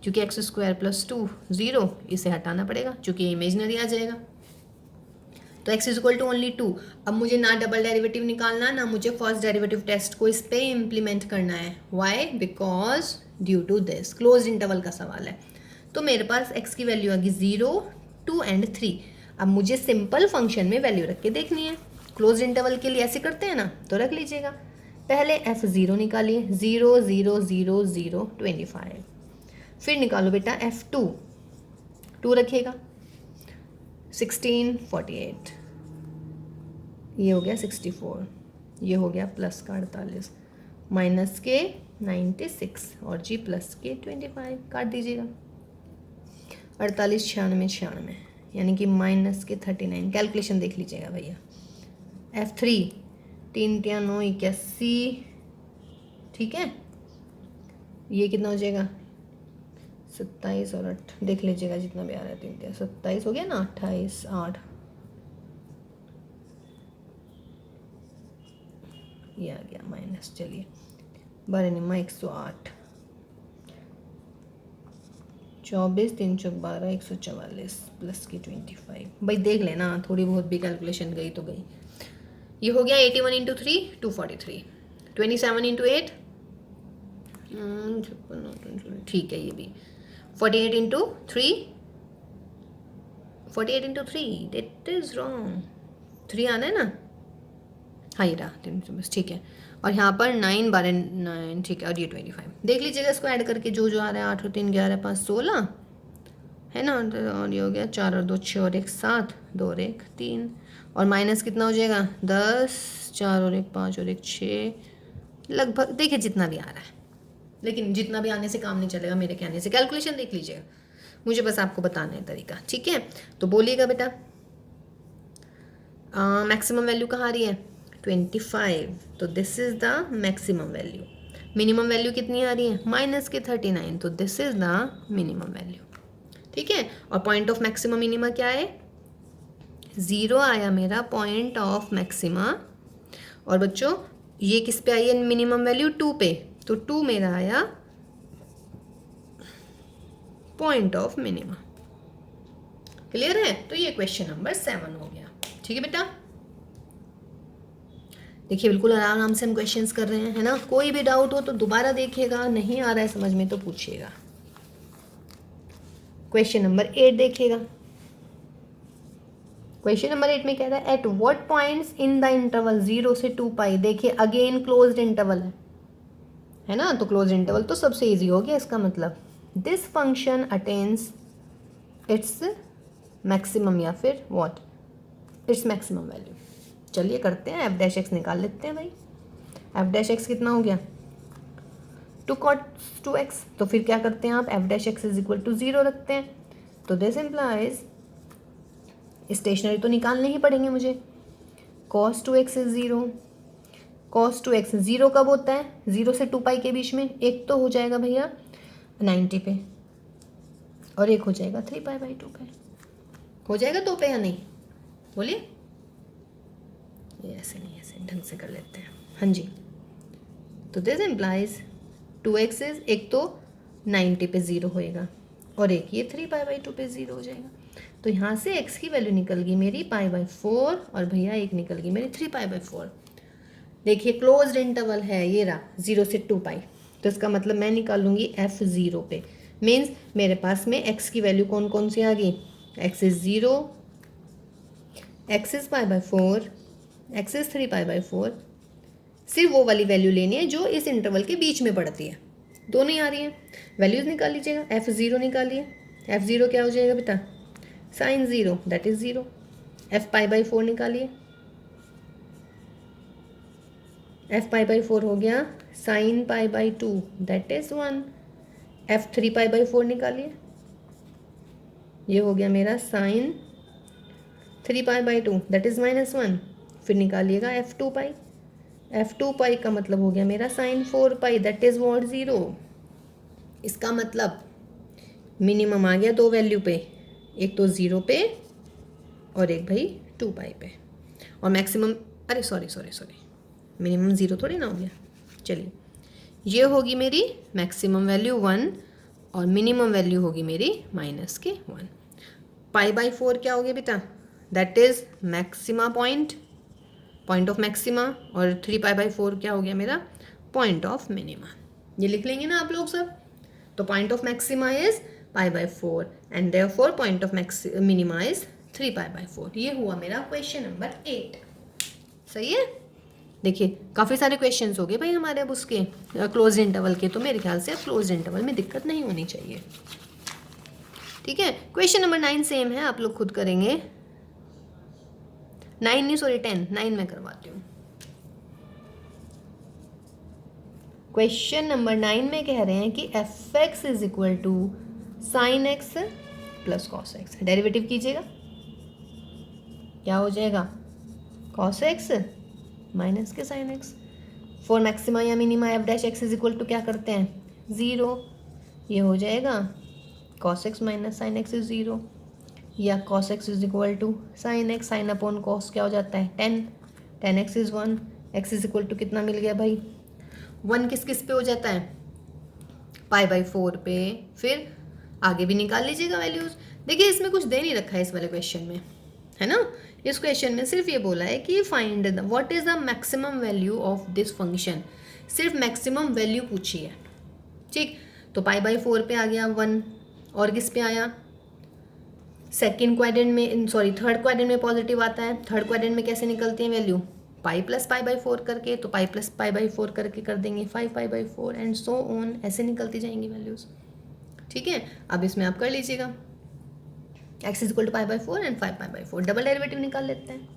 क्योंकि x square plus two zero, इसे हटाना पड़ेगा क्योंकि इमेजनरी आ जाएगा। तो x is equal to only two. अब मुझे ना डबल डेरिवेटिव निकालना ना मुझे फर्स्ट डेरिवेटिव टेस्ट को इस पे इम्प्लीमेंट करना है। Why? Because due to this close interval का सवाल है। तो मेरे पास x की वैल्यू आ गई 0, 2 एंड 3। अब मुझे सिंपल फंक्शन में वैल्यू रख के देखनी है। क्लोज इंटरवल के लिए ऐसे करते हैं ना, तो रख लीजिएगा। पहले f0 निकालिए, 0 0 0 0 25। फिर निकालो बेटा f2, 2 रखिएगा, 16 48, ये हो गया 64, ये हो गया प्लस का 48, माइनस के 96 और जी प्लस के 25। काट दीजिएगा, 48 96 96, यानी कि माइनस के 39। कैलकुलेशन देख लीजिएगा भैया। F3 3 3 9 81, ठीक है। ये कितना हो जाएगा? 27 और 8, देख लीजिएगा जितना भी आ रहा है। 3 3 27 हो गया ना, 28 8, ये आ गया माइनस। चलिए 12 निम्मा 108, 24 3 चौक 12 144 प्लस की 25। भाई देख लेना, थोड़ी बहुत भी कैलकुलेशन गई तो गई। ये हो गया 81 इंटू 3 243, 27 इंटू 8 ठीक है। ये भी 48 into 3, 48 into 3, that is wrong, 3 आना है ना, हाँ ये रहा 3, ठीक है। और यहाँ पर 9 12 9, ठीक है। और ये 25 देख लीजिएगा इसको ऐड करके, जो जो आ रहा है। 8 और 3 11 5 16 है ना, और ये हो गया 4 और 2 6 और 1 7, 2 और 1 3, और माइनस कितना हो जाएगा 10, 4 और 1 5 और 1 6, लगभग देखिए जितना भी आ रहा है। लेकिन जितना भी आने से काम नहीं चलेगा मेरे कहने से। कैलकुलेशन देख लीजिएगा, मुझे बस आपको बताना है तरीका, ठीक है। तो बोलिएगा बेटा, मैक्सिमम वैल्यू कहाँ आ रही है? 25, तो this is the maximum value. Minimum value कितनी आ रही है? माइनस के 39, तो this is the minimum value, ठीक है। और पॉइंट ऑफ मैक्सिमम मिनिमा क्या है? 0 आया मेरा पॉइंट ऑफ मैक्सिमा। और बच्चों ये किस पे आई है मिनिमम वैल्यू? 2 पे, तो 2 मेरा आया पॉइंट ऑफ मिनिमा। क्लियर है? तो ये क्वेश्चन नंबर 7 हो गया, ठीक है बेटा। देखिए बिल्कुल आराम से हम क्वेश्चंस कर रहे हैं, है ना। कोई भी डाउट हो तो दोबारा देखिएगा, नहीं आ रहा है समझ में तो पूछिएगा। क्वेश्चन नंबर 8 देखिएगा। क्वेश्चन नंबर 8 में कह रहा है at what points in the interval 0 से 2 पाई। देखिए अगेन क्लोज्ड इंटरवल है ना, तो क्लोज्ड इंटरवल तो सबसे इजी हो गया। इसका मतलब this function attains its maximum, या फिर व्हाट, इट्स मैक्सिमम वैल्यू। चलिए करते हैं, एफ डैश एक्स निकाल लेते हैं भाई। एफ डैश एक्स कितना हो गया? 2 cot 2x। तो फिर क्या करते हैं आप? F dash x is equal to 0 रखते हैं। तो दिस इम्प्लाइज स्टेशनरी तो निकालने ही पड़ेंगे मुझे। cos 2x is 0। cos 2x 0 कब होता है? 0 से 2 पाई के बीच में। एक तो हो जाएगा भैया 90 पे, और एक हो जाएगा 3 पाई बाई 2 पे। हो जाएगा 2 पे या नहीं? बोलिए। ऐसे नहीं, ऐसे ढंग से कर लेते हैं। हाँ जी, तो दिस इम्प्लाइज 2x इज, एक तो 90 पे 0 होएगा, और एक ये 3 पाई बाई 2 पे 0 हो जाएगा। तो यहाँ से x की वैल्यू निकल गई मेरी पाई बाई 4, और भैया एक निकल गई मेरी 3 पाई बाई 4। देखिए क्लोज्ड इंटरवल है, ये रहा 0 से 2 पाई। तो इसका मतलब मैं निकालूंगी f0 पे। मीन्स मेरे पास में x की वैल्यू कौन कौन सी आ गई? x is 0, x is pi by 4, x is 3 pi by 4। सिर्फ वो वाली वैल्यू लेनी है जो इस इंटरवल के बीच में पड़ती है। दोनों ही आ रही है, वैल्यूज निकाल लीजिएगा। f0 निकालिए। f0 क्या हो जाएगा बेटा? Sine 0, that is 0। f pi by 4 निकालिए। f पाई बाई 4 हो गया sine pi by 2, that is 1। f 3 pi by 4 निकालिए, ये हो गया मेरा sine 3 pi by 2, that is -1। फिर निकालिएगा f 2 पाई। f2 पाई का मतलब हो गया मेरा sine 4 pi, that is what 0। इसका मतलब मिनिमम आ गया दो वैल्यू पे, एक तो 0 पे और एक भाई 2 पाई पे, और मैक्सिमम, अरे सॉरी मिनिमम 0 थोड़ी ना हो गया। चलिए ये होगी मेरी मैक्सिमम वैल्यू 1 और मिनिमम वैल्यू होगी मेरी -1। π/4 क्या हो गया बेटा, that is maxima point of maxima, और 3π/4 क्या हो गया मेरा पॉइंट ऑफ मिनिमा। ये लिख लेंगे ना आप लोग सब। तो point of maxima is π/4 and therefore point of minima is 3π/4। ये हुआ मेरा क्वेश्चन नंबर 8। सही है। देखिए काफ़ी सारे क्वेश्चंस हो गए भाई हमारे अब उसके क्लोज इंटरवल के, तो मेरे ख्याल से अब क्लोज इंटरवल में दिक्कत नहीं होनी चाहिए। ठीक है, क्वेश्चन नंबर 9 सेम है, आप लोग खुद करेंगे। 9 नहीं सॉरी 10, 9 में करवाती हूँ। क्वेश्चन नंबर 9 में कह रहे हैं कि f(x) is equal to sine x plus cos x. Derivative कीजिएगा, क्या हो जाएगा कॉस एक्स माइनस के साइन एक्स। फॉर मैक्सिमा या minima f'(x) is equal to क्या करते हैं 0, ये हो जाएगा cos x minus sine x is 0, या cos x is equal to sine x, sine upon cos क्या हो जाता है 10 x is 1, x is equal to कितना मिल गया भाई 1, किस किस पे हो जाता है π/4 पे। फिर आगे भी निकाल लीजिएगा वैल्यूज। देखिए इसमें कुछ दे नहीं रखा है इस वाले क्वेश्चन में, है ना। इस क्वेश्चन में सिर्फ ये बोला है कि find the what is the maximum value of this function, सिर्फ मैक्सिमम वैल्यू पूछी है। ठीक, तो π/4 पे आ गया 1, और किस पे आया सेकेंड क्वाड्रेंट में, सॉरी थर्ड क्वाड्रेंट में पॉजिटिव आता है। थर्ड क्वाड्रेंट में कैसे निकलती है वैल्यू पाई प्लस π/4 करके, तो पाई प्लस π/4 करके कर देंगे 5π/4 एंड सो ऑन, ऐसे निकलती जाएंगी वैल्यूज। ठीक है, अब इसमें आप कर लीजिएगा x is equal to π/4 and 5π/4। Double derivative निकाल लेते हैं।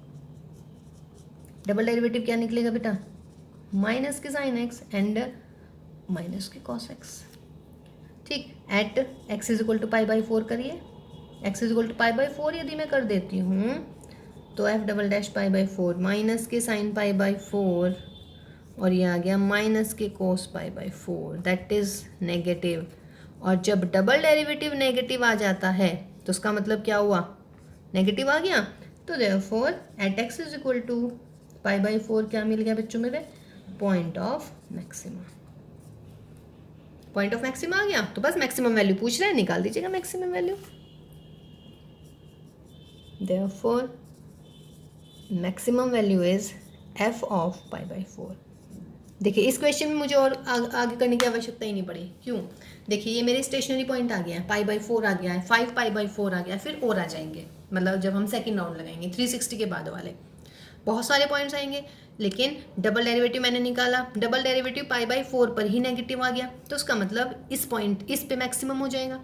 डबल डेरिवेटिव क्या निकलेगा बेटा माइनस के साइन एक्स एंड माइनस के कॉस एक्स। ठीक, at x is equal to π/4 करिए, x इज इक्वल टू π/4 यदि मैं कर देती हूँ तो f" π/4 माइनस के साइन π/4 और ये आ गया माइनस के कोस π/4, दैट इज नेगेटिव। और जब डबल डेरिवेटिव नेगेटिव आ जाता है तो उसका मतलब क्या हुआ नेगेटिव आ गया। तो therefore at x is equal to π/4 क्या मिल गया बच्चों मेरे point of maxima. Point of maxima आ गया, तो बस मैक्सिमम वैल्यू पूछ रहे हैं, निकाल दीजिएगा maximum value. Therefore maximum value is f of π/4। देखिए इस क्वेश्चन में मुझे और आगे करने की आवश्यकता ही नहीं पड़ी। क्यों, देखिए ये मेरे स्टेशनरी पॉइंट आ गया है, π/4 आ गया है, 5π/4 आ गया है, फिर और आ जाएंगे, मतलब जब हम सेकंड राउंड लगाएंगे 360 के बाद वाले बहुत सारे पॉइंट्स आएंगे। लेकिन डबल डेरिवेटिव मैंने निकाला, डबल डेरिवेटिव π/4 पर ही नेगेटिव आ गया, तो उसका मतलब इस पॉइंट इस पे मैक्सिमम हो जाएगा।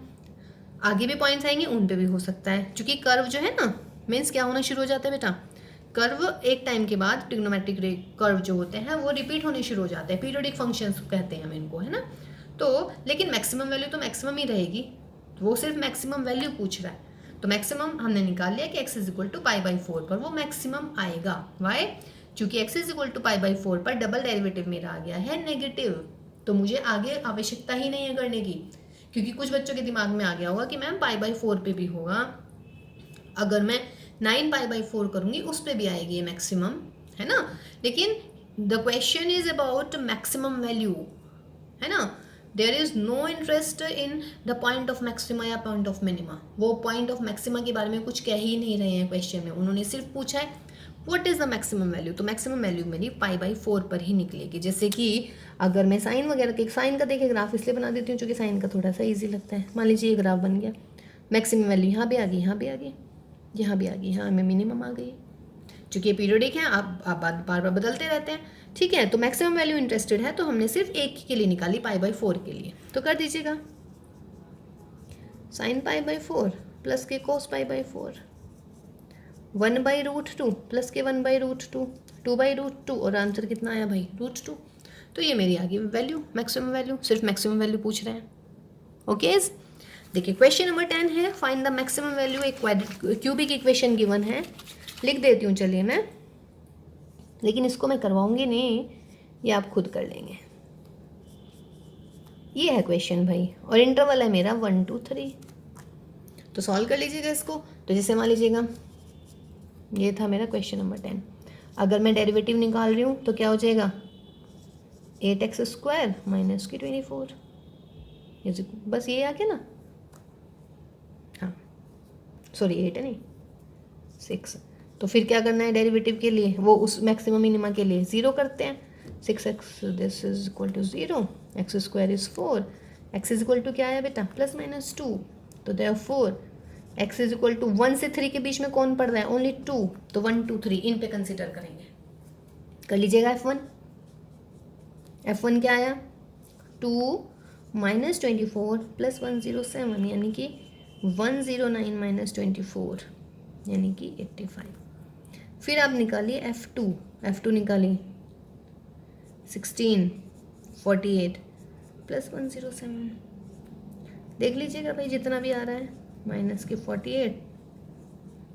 आगे भी पॉइंट्स आएंगे उन पे भी हो सकता है, क्योंकि कर्व जो है ना मीन्स क्या होना शुरू हो जाता है बेटा, कर्व एक टाइम के बाद ट्रिग्नोमेट्रिक कर्व जो होते हैं वो रिपीट होने शुरू हो जाते हैं, पीरियोडिक फंक्शंस कहते हैं हम इनको, है ना। तो लेकिन मैक्सिमम वैल्यू तो मैक्सिमम ही रहेगी, वो सिर्फ मैक्सिमम वैल्यू पूछ रहा है। तो मैक्सिमम हमने निकाल लिया कि x इज इक्वल टू π/4 पर वो मैक्सिमम आएगा। वाई, क्योंकि x इज इक्वल टू π/4 पर डबल डेरिवेटिव मेरा आ गया है नेगेटिव, तो मुझे आगे आवश्यकता ही नहीं है करने की, क्योंकि कुछ बच्चों के दिमाग में आ गया होगा कि मैम π/4 पे भी होगा, अगर मैं 9π/4 करूंगी उस पर भी आएगी मैक्सिमम, है ना। लेकिन the question is about maximum value, है ना। There is no interest in the point of maxima या पॉइंट ऑफ मिनिमा। वो पॉइंट ऑफ मैक्सिमा के बारे में कुछ कह ही नहीं रहे हैं क्वेश्चन में, उन्होंने सिर्फ पूछा है what is the maximum value. तो मैक्सिमम वैल्यू मेरी π/4 पर ही निकलेगी। जैसे कि अगर मैं साइन वगैरह के साइन का देखिए ग्राफ इसलिए बना देती हूँ क्योंकि साइन का थोड़ा सा ईजी लगता है। मान लीजिए ये ग्राफ बन गया, मैक्सिमम वैल्यू यहाँ भी आ गई, यहाँ भी आ गई, यहाँ भी आ गई, यहाँ में मिनिमम आ गई। चूँकि ये पीरियोडिक है, आप बार बार बदलते रहते हैं, ठीक है। तो मैक्सिमम वैल्यू इंटरेस्टेड है तो हमने सिर्फ एक के लिए निकाली π/4 के लिए, तो कर दीजिएगा साइन π/4 प्लस के कोस π/4 1/√2 प्लस के 1/√2 2/√2 और आंसर कितना आया भाई √2। तो ये मेरी आ गई वैल्यू मैक्सिमम वैल्यू, सिर्फ मैक्सिमम वैल्यू पूछ रहे हैं। ओके देखिए क्वेश्चन नंबर 10 है फाइंड द मैक्सिमम वैल्यू। एक क्यूबिक इक्वेशन गिवन है, लिख देती हूँ चलिए मैं, लेकिन इसको मैं करवाऊंगी नहीं ये आप खुद कर लेंगे। ये है क्वेश्चन भाई, और इंटरवल है मेरा 1 2 3। तो सॉल्व कर लीजिएगा इसको। तो जैसे मान लीजिएगा ये था मेरा क्वेश्चन नंबर 10। अगर मैं डेरिवेटिव निकाल रही हूँ तो क्या हो जाएगा, 8x² माइनस की 24, बस ये आ गया ना। हाँ सॉरी 8 है नहीं 6। तो फिर क्या करना है डेरिवेटिव के लिए, वो उस मैक्सिमम मिनिमा के लिए 0 करते हैं। 6x this is equal to 0, x² is 4, x is equal to क्या है बेटा +-2। तो therefore x is equal to 1 से 3 के बीच में कौन पड़ रहा है, ओनली 2। तो 1 2 3 इन पे कंसिडर करेंगे। कर लीजिएगा F1 क्या आया 2 माइनस 24 प्लस 107 यानी कि 109 माइनस 24 यानी कि 85। फिर आप निकालिए F2 निकालिए 16 48 प्लस 107। देख लीजिएगा भाई जितना भी आ रहा है, माइनस के 48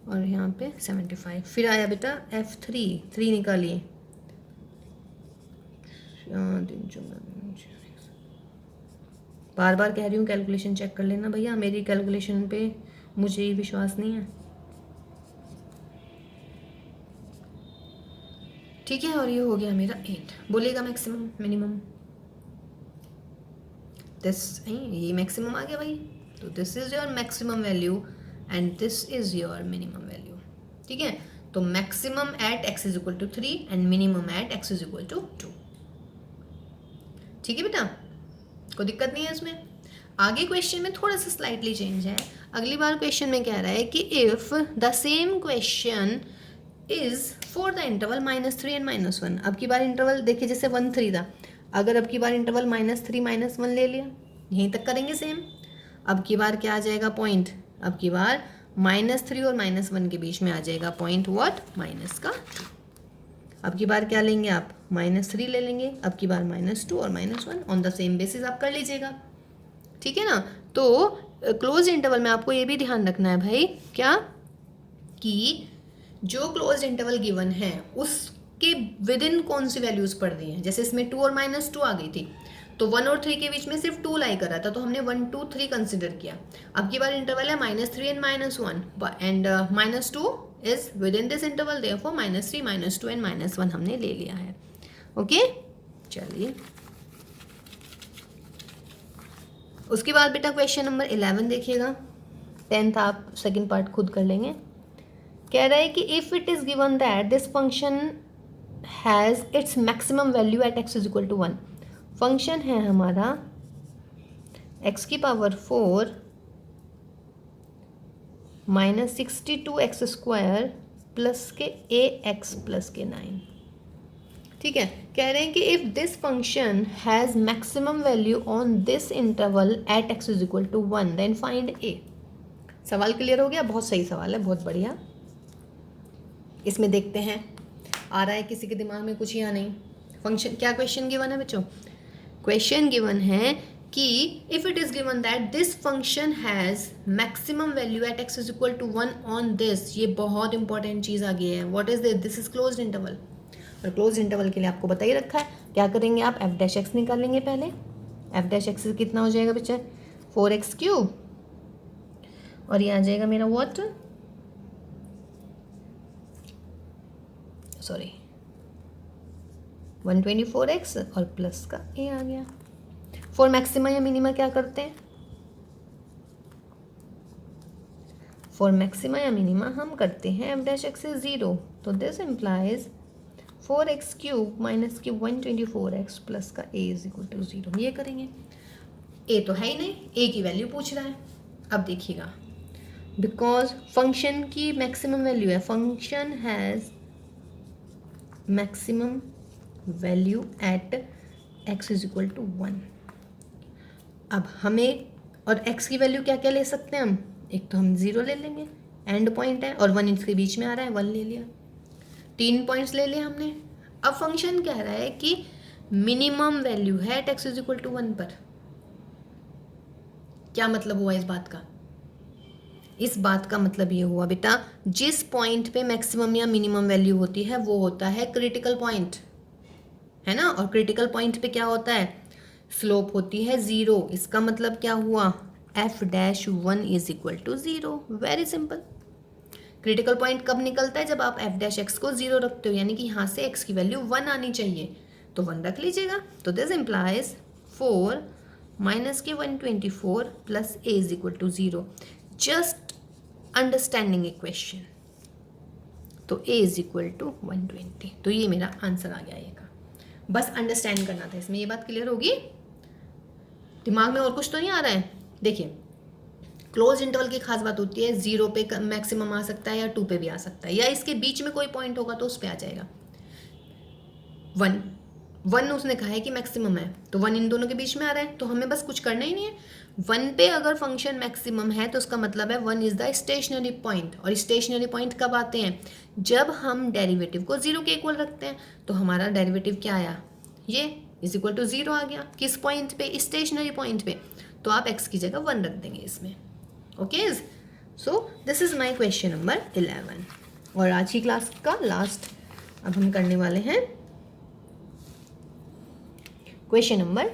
और यहाँ पे 75। फिर आया बेटा F3 निकालिए, बार बार कह रही हूँ कैलकुलेशन चेक कर लेना भैया, मेरी कैलकुलेशन पे मुझे ही विश्वास नहीं है, ठीक है। और ये हो गया मेरा 8। बोलिएगा मैक्सिमम मिनिमम, ये मैक्सिमम आ गया भाई। तो this is your maximum value and this is your minimum value, ठीक है। तो maximum at x is equal to 3 and minimum at x is equal to 2, ठीक है बेटा, कोई दिक्कत नहीं है इसमें। आगे क्वेश्चन में थोड़ा सा स्लाइटली चेंज है। अगली बार क्वेश्चन में कह रहा है कि if the same question is for the interval -3 and -1। अब की बार इंटरवल देखिए जैसे 1 3 था, अगर अब की बार इंटरवल -3 -1 ले लिया, यहीं तक करेंगे सेम। अब की बार क्या आ जाएगा पॉइंट, अब की बार -3 और -1 के बीच में आ जाएगा पॉइंट व्हाट -2। अब की बार क्या लेंगे आप -3 ले लेंगे, अब की बार -2 और -1 ऑन द सेम बेसिस आप कर लीजिएगा, ठीक है ना। तो क्लोज इंटरवल में आपको ये भी ध्यान रखना है भाई क्या, कि जो क्लोज इंटरवल गिवन है उसके विद इन कौन सी वैल्यूज पढ़ रही हैं। जैसे इसमें 2 और -2 आ गई थी, तो 1 और 3 के बीच में सिर्फ 2 लाई कर रहा था, तो हमने 1 2 3 कंसिडर किया। अब की बार इंटरवल है -3 and -1 and -2 is with in this interval, therefore -3 -2 and -1 हमने ले लिया है। ओके चलिए, उसके बाद बेटा क्वेश्चन नंबर 11 देखिएगा। 10th आप सेकंड पार्ट खुद कर लेंगे। कह रहा है कि if it is given that this function has its maximum value at x is equal to 1। Function है हमारा x⁴ माइनस 62x² प्लस के ax प्लस के 9, ठीक है। कह रहे हैं कि if this function has maximum value on this interval at x is equal to 1 then find a। सवाल क्लियर हो गया, बहुत सही सवाल है, बहुत बढ़िया। इसमें देखते हैं आ रहा है किसी के दिमाग में कुछ या नहीं। फंक्शन क्या क्वेश्चन गिवन है बच्चों, क्वेश्चन गिवन है कि if it is given that this function has maximum value at x is equal to 1 on this. ये बहुत इंपॉर्टेंट चीज आ गई है, what is this is closed interval. और क्लोज इंटरवल के लिए आपको बता ही रखा है, क्या करेंगे आप f' निकालेंगे पहले। f' कितना हो जाएगा बच्चे 4x³ और ये आ जाएगा मेरा व्हाट, सॉरी 124x और प्लस का a आ गया। फॉर मैक्सिमा या मिनिमा क्या करते हैं, फॉर मैक्सिमा या मिनिमा हम करते हैं f' is 0, तो दिस इम्प्लाइज 4x³ माइनस की 124x प्लस का a इज इक्वल टू 0। ये करेंगे, a तो है ही नहीं, a की वैल्यू पूछ रहा है। अब देखिएगा, बिकॉज फंक्शन की मैक्सिमम वैल्यू है, function has maximum value at x is equal to 1। अब हमें और x की वैल्यू क्या क्या ले सकते हैं हम, एक तो हम 0 ले लेंगे, एंड पॉइंट है, और 1 इसके बीच में आ रहा है 1 ले लिया, 3 पॉइंट्स ले लिए हमने। अब फंक्शन कह रहा है कि मिनिमम वैल्यू है at x is equal to 1 पर। क्या मतलब हुआ इस बात का, इस बात का मतलब ये हुआ बेटा, जिस पॉइंट पे मैक्सिमम या मिनिमम वैल्यू होती है वो होता है क्रिटिकल पॉइंट। है ना। और क्रिटिकल पॉइंट पे क्या होता है, स्लोप होती है 0। इसका मतलब क्या हुआ, f-1 is equal to 0। Very simple. Critical point कब निकलता है, जब आप f' को 0 रखते हो, यानी कि यहाँ से x की वैल्यू 1 आनी चाहिए, तो 1 रख लीजिएगा। तो दिस इम्प्लाइज 4 माइनस के 124 plus a is equal to 0। Just understanding equation. तो a इज इक्वल टू 120। तो ये मेरा आंसर आ गया ये का। बस अंडरस्टैंड करना था इसमें। ये बात क्लियर होगी, दिमाग में और कुछ तो नहीं आ रहा है। देखिए, क्लोज इंटरवल की खास बात होती है 0 पे मैक्सिमम आ सकता है या 2 पे भी आ सकता है, या इसके बीच में कोई पॉइंट होगा तो उस पे आ जाएगा। 1 उसने कहा है कि मैक्सिमम है, तो 1 इन दोनों के बीच में आ रहा है, तो हमें बस कुछ करना ही नहीं है। 1 पे अगर फंक्शन मैक्सिमम है तो उसका मतलब है 1 इज द स्टेशनरी पॉइंट। और स्टेशनरी पॉइंट कब आते हैं, जब हम डेरिवेटिव को 0 के इक्वल रखते हैं। तो हमारा डेरिवेटिव क्या आया, ये इज इक्वल टू 0 आ गया। किस पॉइंट पे, स्टेशनरी पॉइंट पे। तो आप x की जगह 1 रख देंगे इसमें। Okay, so this is my question number 11। और आज की क्लास का लास्ट अब हम करने वाले हैं क्वेश्चन नंबर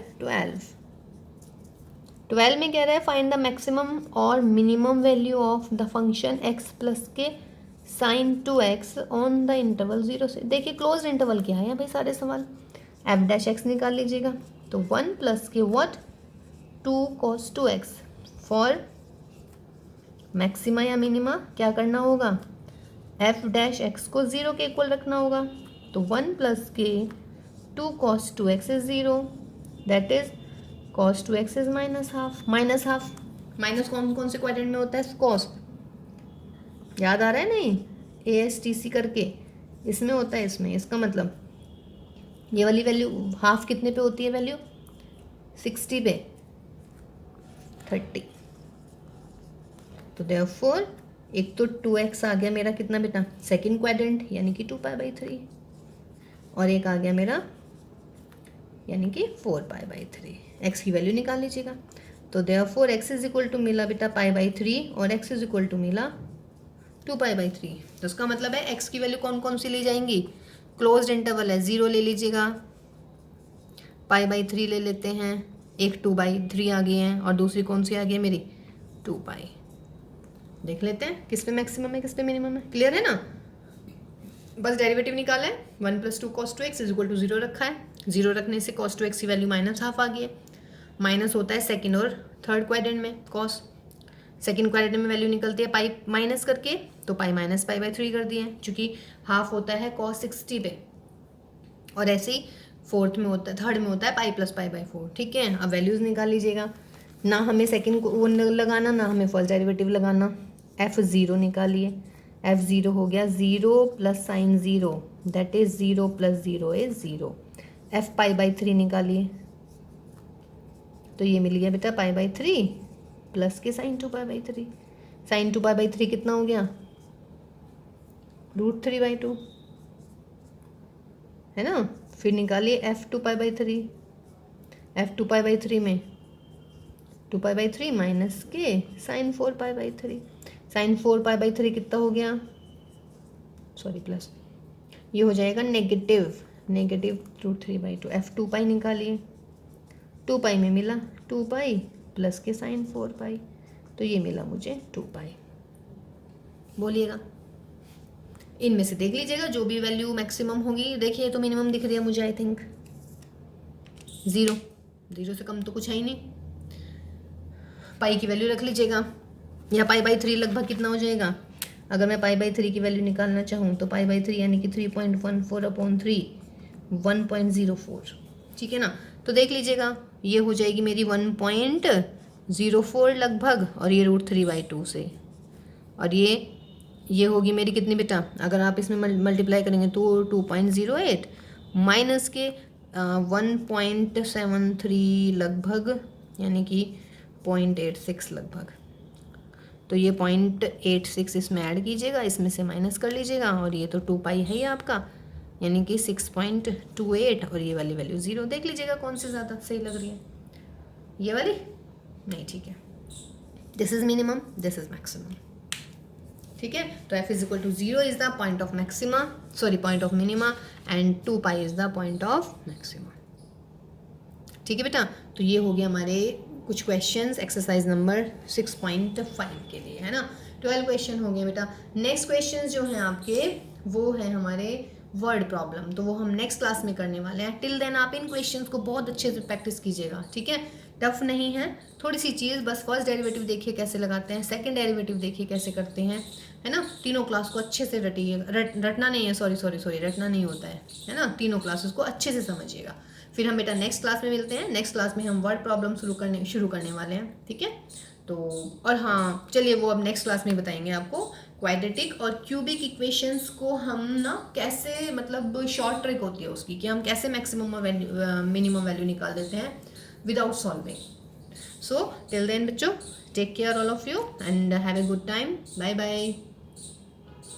12 में कह रहा है फाइंड द मैक्सिमम और minimum value of the function x plus के sine 2x on the interval 0 से। देखिए क्लोज इंटरवल क्या है भाई, सारे सवाल f' निकाल लीजिएगा। तो 1 प्लस के what 2 cos 2x। For maxima या मिनिमा क्या करना होगा, f' को 0 के इक्वल रखना होगा। तो 1 प्लस के 2 cos 2x is 0, that is cos 2x is minus half. Minus half, minus कौन कौन से क्वाड्रेंट में होता है, cos, याद आ रहा है नहीं, ASTC करके इसमें होता है। इसमें इसका मतलब ये वाली वैल्यू हाफ कितने पे होती है, वैल्यू 60 पे 30। तो देयरफॉर एक तो 2x आ गया मेरा कितना बेटा, सेकंड क्वाड्रेंट यानी कि 2π/3, और एक आ गया मेरा यानी कि 4π/3। x की वैल्यू निकाल लीजिएगा। तो therefore x is equal to मिला बेटा π/3 और x इज इक्वल टू मिला 2π/3। तो उसका मतलब है x की वैल्यू कौन कौन सी ली जाएंगी, क्लोज्ड इंटरवल है 0 ले लीजिएगा, π/3 ले लेते हैं, एक 2/3 आ गई है और दूसरी कौन सी आ गई है मेरी 2π। देख लेते हैं किस पे मैक्सिमम है किस पे मिनिमम है, क्लियर है ना। बस डेरिवेटिव निकाला है, 1 + 2 cos 2x is equal to 0 रखा है। 0 रखने से cos 2x की वैल्यू माइनस हाफ आ गई है। माइनस होता है सेकंड और थर्ड क्वाड्रेंट में, cos सेकंड क्वाड्रेंट में वैल्यू निकलती है पाई माइनस करके, तो पाई माइनस π/3 कर दिए, चूँकि हाफ होता है cos 60 पे। और ऐसे ही फोर्थ में होता है, थर्ड में होता है पाई प्लस π/4। ठीक है, अब वैल्यूज़ निकाल लीजिएगा। ना हमें सेकंड को वो लगाना, ना हमें फर्स्ट डेरिवेटिव लगाना। f0 निकालिए, f0 हो गया 0 plus sign 0, that is 0 plus 0 is 0। f π/3 निकालिए, तो ये मिल गया बेटा π/3 प्लस के साइन 2π/3। साइन 2π/3 कितना हो गया, √3/2, है ना। फिर निकालिए f2π/3, f2π/3 में 2π/3 माइनस के साइन 4π/3। साइन 4π/3 कितना हो गया, सॉरी प्लस, ये हो जाएगा नेगेटिव √3/2। f2π निकालिए, 2π में मिला 2π प्लस के साइन 4π, तो ये मिला मुझे 2π। बोलिएगा, इनमें से देख लीजिएगा जो भी वैल्यू मैक्सिमम होगी। देखिए तो मिनिमम दिख रही है मुझे, आई थिंक 0 से कम तो कुछ है ही नहीं। पाई की वैल्यू रख लीजिएगा, या π/3 लगभग कितना हो जाएगा, अगर मैं π/3 की वैल्यू निकालना चाहूँ तो π/3 यानी कि 3.14/3 1.04। ठीक है ना। तो देख लीजिएगा ये हो जाएगी मेरी 1.04 लगभग, और ये √3/2 से, और ये होगी मेरी कितनी बेटा, अगर आप इसमें मल्टीप्लाई करेंगे तो 2.08 माइनस के 1.73 लगभग, यानी कि 0.86 लगभग। तो ये 0.86 इसमें ऐड कीजिएगा, इसमें से माइनस कर लीजिएगा, और ये तो 2π है ही आपका, यानी कि 6.28, और ये वाली वैल्यू 0। देख लीजिएगा कौन सी ज़्यादा सही लग रही है, ये वाली नहीं, ठीक है। This is minimum, this is maximum. ठीक है। तो f is equal to 0 is the point of maxima, sorry point of minima, and 2 pi is the point of maxima. ठीक है बेटा, तो ये हो गया हमारे कुछ क्वेश्चंस एक्सरसाइज नंबर 6.5 के लिए, है ना। 12 क्वेश्चन हो गए बेटा। नेक्स्ट क्वेश्चन जो हैं आपके वो है हमारे वर्ड प्रॉब्लम, तो वो हम नेक्स्ट क्लास में करने वाले हैं। टिल देन आप इन क्वेश्चंस को बहुत अच्छे से प्रैक्टिस कीजिएगा, ठीक है। टफ नहीं है, थोड़ी सी चीज़ बस, फर्स्ट डेरिवेटिव देखिए कैसे लगाते हैं, सेकंड डेरिवेटिव देखिए कैसे करते हैं, है ना। तीनों क्लास को अच्छे से रटिएगा, रटना नहीं है, सॉरी रटना नहीं होता है ना। तीनों क्लासेस को अच्छे से समझिएगा। फिर हम बेटा नेक्स्ट क्लास में मिलते हैं। नेक्स्ट क्लास में हम वर्ड प्रॉब्लम शुरू करने वाले हैं, ठीक है। तो और हाँ चलिए, वो अब नेक्स्ट क्लास में बताएंगे आपको क्वाड्रेटिक और क्यूबिक इक्वेशंस को हम ना कैसे, मतलब शॉर्ट ट्रिक होती है उसकी कि हम कैसे मैक्सिमम मिनिमम वैल्यू निकाल देते हैं without solving. So till then बच्चों, take care all of you and have a good time, bye bye.